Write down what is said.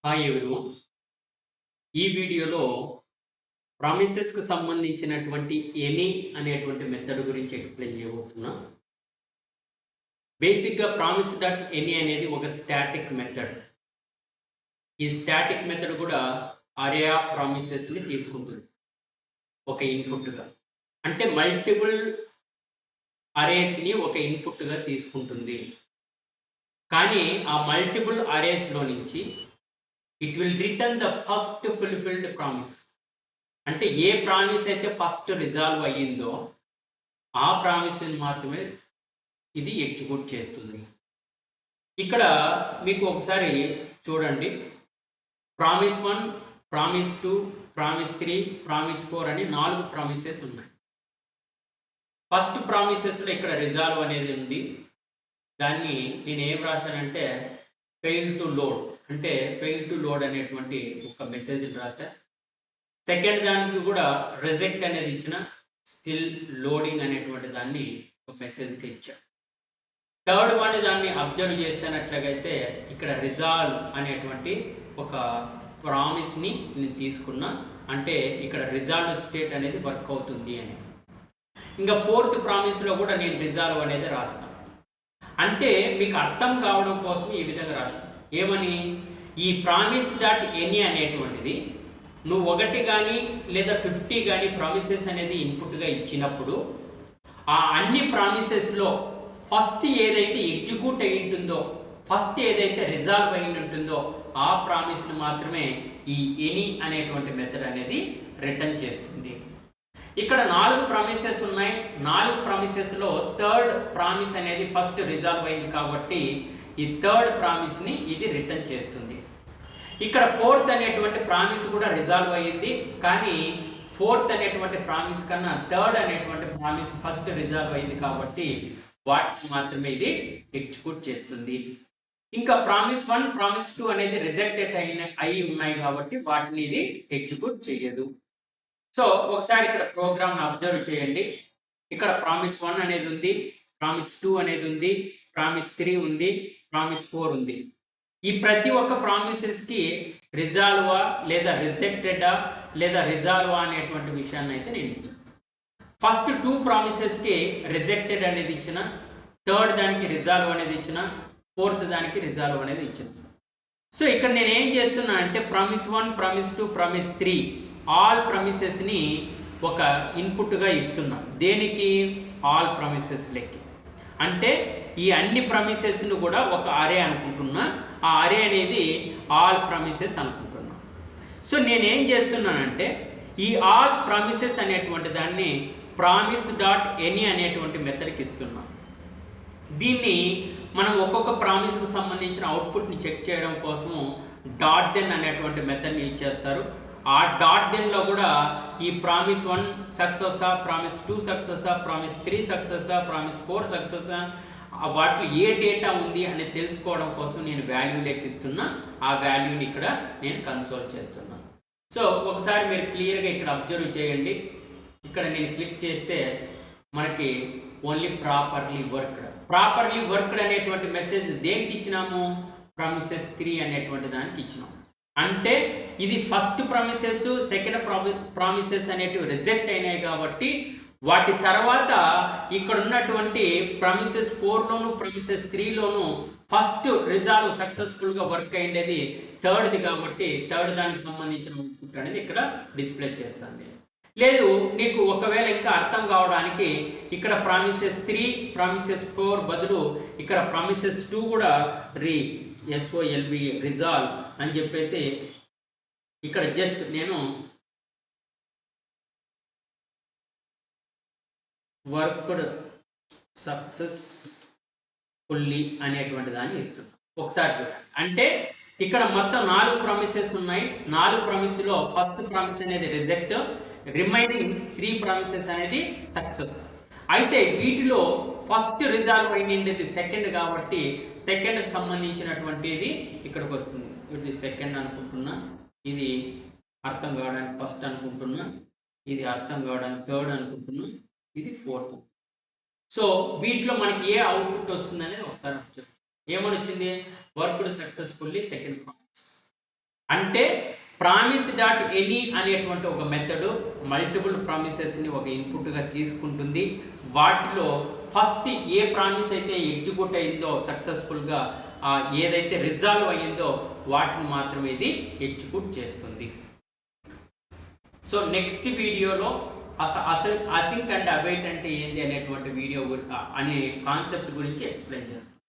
Hi everyone. ఈ వీడియోలో ప్రామిసెస్కి సంబంధించినటువంటి ఎనీ అనేటువంటి మెథడ్ గురించి ఎక్స్ప్లెయిన్ చేయబోతున్నా. బేసిక్గా promise.any అనేది ఒక స్టాటిక్ మెథడ్. ఈ స్టాటిక్ మెథడ్ కూడా అరే ఆఫ్ ప్రామిసెస్ని తీసుకుంటుంది ఒక ఇన్పుట్గా. అంటే మల్టిపుల్ అరేస్ని ఒక ఇన్పుట్గా తీసుకుంటుంది. కానీ ఆ మల్టిపుల్ అరేస్లో నుంచి it will return the first fulfilled promise. అంటే ఏ ప్రామిస్ అయితే ఫస్ట్ రిజాల్వ్ అయ్యిందో ఆ ప్రామిస్ని మాత్రమే ఇది ఎగ్జిక్యూట్ చేస్తుంది. ఇక్కడ మీకు ఒకసారి చూడండి, ప్రామిస్ 1, ప్రామిస్ 2, ప్రామిస్ 3, ప్రామిస్ 4 అని 4 ప్రామిసెస్ ఉన్నాయి. ఫస్ట్ ప్రామిసెస్లో ఇక్కడ రిజాల్వ్ అనేది ఉంది. దాన్ని నేను ఏం రాశానంటే ఫెయిల్ టు లోడ్, అంటే ఫెయిల్ టు లోడ్ అనేటువంటి ఒక మెసేజ్ రాశా. సెకండ్ దానికి కూడా రిజెక్ట్ అనేది ఇచ్చిన, స్టిల్ లోడింగ్ అనేటువంటి దాన్ని ఒక మెసేజ్కి ఇచ్చా. థర్డ్ వన్ దాన్ని అబ్జర్వ్ చేస్తున్నట్లయితే ఇక్కడ రిజాల్వ్ అనేటువంటి ఒక ప్రామిస్ని నేను తీసుకున్నా. అంటే ఇక్కడ రిజాల్వ్ స్టేట్ అనేది వర్క్ అవుతుంది అని. ఇంకా ఫోర్త్ ప్రామిస్లో కూడా నేను రిజాల్వ్ అనేది రాస్తాను. అంటే మీకు అర్థం కావడం కోసం ఈ విధంగా రాస్తాను. ఏమని, ఈ promise.any అనేటువంటిది నువ్వు 1 కానీ లేదా 50 కానీ ప్రామిసెస్ అనేది ఇన్పుట్గా ఇచ్చినప్పుడు ఆ అన్ని ప్రామిసెస్లో ఫస్ట్ ఏదైతే ఎగ్జిక్యూట్ అయి ఉంటుందో, ఫస్ట్ ఏదైతే రిజాల్వ్ అయి ఉంటుందో ఆ ప్రామిస్ను మాత్రమే ఈ ఎనీ అనేటువంటి మెథడ్ అనేది రిటర్న్ చేస్తుంది. ఇక్కడ 4 ప్రామిసెస్ ఉన్నాయి. 4 ప్రామిసెస్లో థర్డ్ ప్రామిస్ అనేది ఫస్ట్ రిజాల్వ్ అయింది కాబట్టి ఈ థర్డ్ ప్రామిస్ని ఇది రిటర్న్ చేస్తుంది. ఇక్కడ ఫోర్త్ అనేటువంటి ప్రామిస్ కూడా రిజాల్వ్ అయ్యింది, కానీ ఫోర్త్ అనేటువంటి ప్రామిస్ కన్నా థర్డ్ అనేటువంటి ప్రామిస్ ఫస్ట్ రిజాల్వ్ అయింది కాబట్టి వాటిని మాత్రమే ఇది ఎగ్జిక్యూట్ చేస్తుంది. ఇంకా ప్రామిస్ 1, ప్రామిస్ 2 అనేది రిజెక్టెడ్ అయి ఉన్నాయి కాబట్టి వాటిని ఇది ఎగ్జిక్యూట్ చేయదు. సో ఒకసారి ఇక్కడ ప్రోగ్రామ్ని అబ్జర్వ్ చేయండి. ఇక్కడ ప్రామిస్ 1 అనేది ఉంది, ప్రామిస్ 2 అనేది ఉంది, ప్రామిస్ 3 ఉంది, ప్రామిస్ 4 ఉంది. ఈ ప్రతి ఒక్క ప్రామిసెస్కి రిజాల్వా లేదా రిజెక్టెడా లేదా రిజాల్వా అనేటువంటి విషయాన్ని అయితే నేను ఇచ్చాను. ఫస్ట్ 2 ప్రామిసెస్కి రిజెక్టెడ్ అనేది ఇచ్చిన, థర్డ్ దానికి రిజాల్వ్ అనేది ఇచ్చిన, ఫోర్త్ దానికి రిజాల్వ్ అనేది ఇచ్చిన. సో ఇక్కడ నేను ఏం చేస్తున్నా అంటే ప్రామిస్ 1, ప్రామిస్ 2, ప్రామిస్ 3 ఆల్ ప్రామిసెస్ని ఒక ఇన్పుట్గా ఇస్తున్నా. దేనికి? ఆల్ ప్రామిసెస్ లెక్కి. అంటే ఈ అన్ని ప్రామిసెస్ను కూడా ఒక అరే అనుకుంటున్నా. ఆ అరే అనేది ఆల్ ప్రామిసెస్ అనుకుంటున్నా. సో నేనేం చేస్తున్నానంటే ఈ ఆల్ ప్రామిసెస్ అనేటువంటి దాన్ని promise.any అనేటువంటి మెథడ్కి ఇస్తున్నా. దీన్ని మనం ఒక్కొక్క ప్రామిస్కి సంబంధించిన అవుట్పుట్ని చెక్ చేయడం కోసము .then అనేటువంటి మెథడ్ని యూజ్ చేస్తారు. ఆ .thenలో కూడా ఈ ప్రామిస్ 1 సక్సెసా, ప్రామిస్ 2 సక్సెసా, ప్రామిస్ 3 సక్సెసా, ప్రామిస్ 4 సక్సెసా, వాటిలో ఏ డేటా ఉంది అని తెలుసుకోవడం కోసం నేను వాల్యూ లెక్కిస్తున్నా. ఆ వాల్యూని ఇక్కడ నేను కన్సోల్ చేస్తున్నా. సో ఒకసారి మీరు క్లియర్గా ఇక్కడ అబ్జర్వ్ చేయండి. ఇక్కడ నేను క్లిక్ చేస్తే మనకి ఓన్లీ ప్రాపర్లీ వర్క్డ్ అనేటువంటి మెసేజ్ దేనికి ఇచ్చినాము? ప్రామిసెస్ 3 అనేటువంటి దానికి ఇచ్చినాము. అంటే ఇది ఫస్ట్ ప్రామిసెస్, సెకండ్ ప్రామిసెస్ అనేటివి రిజెక్ట్ అయినాయి కాబట్టి వాటి తర్వాత ఇక్కడ ఉన్నటువంటి ప్రామిసెస్ 4లోను ప్రామిసెస్ 3లోను ఫస్ట్ రిజాల్వ్ సక్సెస్ఫుల్గా వర్క్ అయ్యేది థర్డ్ది కాబట్టి థర్డ్ దానికి సంబంధించిన అవుట్పుట్ అనేది ఇక్కడ డిస్ప్లే చేస్తుంది. లేదు నీకు ఒకవేళ ఇంకా అర్థం కావడానికి ఇక్కడ ప్రామిసెస్ 3, ప్రామిసెస్ 4 బదులు ఇక్కడ ప్రామిసెస్ 2 కూడా SOLV రిజాల్వ్ అని చెప్పేసి ఇక్కడ జస్ట్ నేను వర్క్డ్ సక్సెస్ఫుల్లీ అనేటువంటి దాన్ని ఇస్తున్నాను. ఒకసారి చూడండి. అంటే ఇక్కడ మొత్తం 4 ప్రామిసెస్ ఉన్నాయి. 4 ప్రామిస్లో ఫస్ట్ ప్రామిస్ అనేది రిజెక్ట్, రిమైనింగ్ 3 ప్రామిసెస్ అనేది సక్సెస్. అయితే వీటిలో ఫస్ట్ రిజాల్వ్ అయినది సెకండ్ కాబట్టి సెకండ్కి సంబంధించినటువంటిది ఇక్కడికి వస్తుంది. ఇది సెకండ్ అనుకుంటున్నా, ఇది అర్థం కావడానికి ఫస్ట్ అనుకుంటున్నా, ఇది అర్థం కావడానికి థర్డ్ అనుకుంటున్నా, ఇది ఫోర్త్. సో వీటిలో మనకి ఏ అవుట్పుట్ వస్తుంది అనేది ఒకసారి ఏమని వచ్చింది? Worked successfully second promise. అంటే Promise.any అనేటువంటి ఒక మెథడ్ మల్టిపుల్ ప్రామిసెస్ని ఒక ఇన్పుట్గా తీసుకుంటుంది. వాటిలో ఫస్ట్ ఏ ప్రామిస్ అయితే ఎగ్జిక్యూట్ అయిందో సక్సెస్ఫుల్గా, ఏదైతే రిజాల్వ్ అయ్యిందో వాటిని మాత్రమే ఇది ఎగ్జిక్యూట్ చేస్తుంది. సో నెక్స్ట్ వీడియోలో అసలు అసింక్ అండ్ అవైట్ అంటే ఏంటి అనేటువంటి వీడియో అనే కాన్సెప్ట్ గురించి ఎక్స్ప్లెయిన్ చేస్తాను.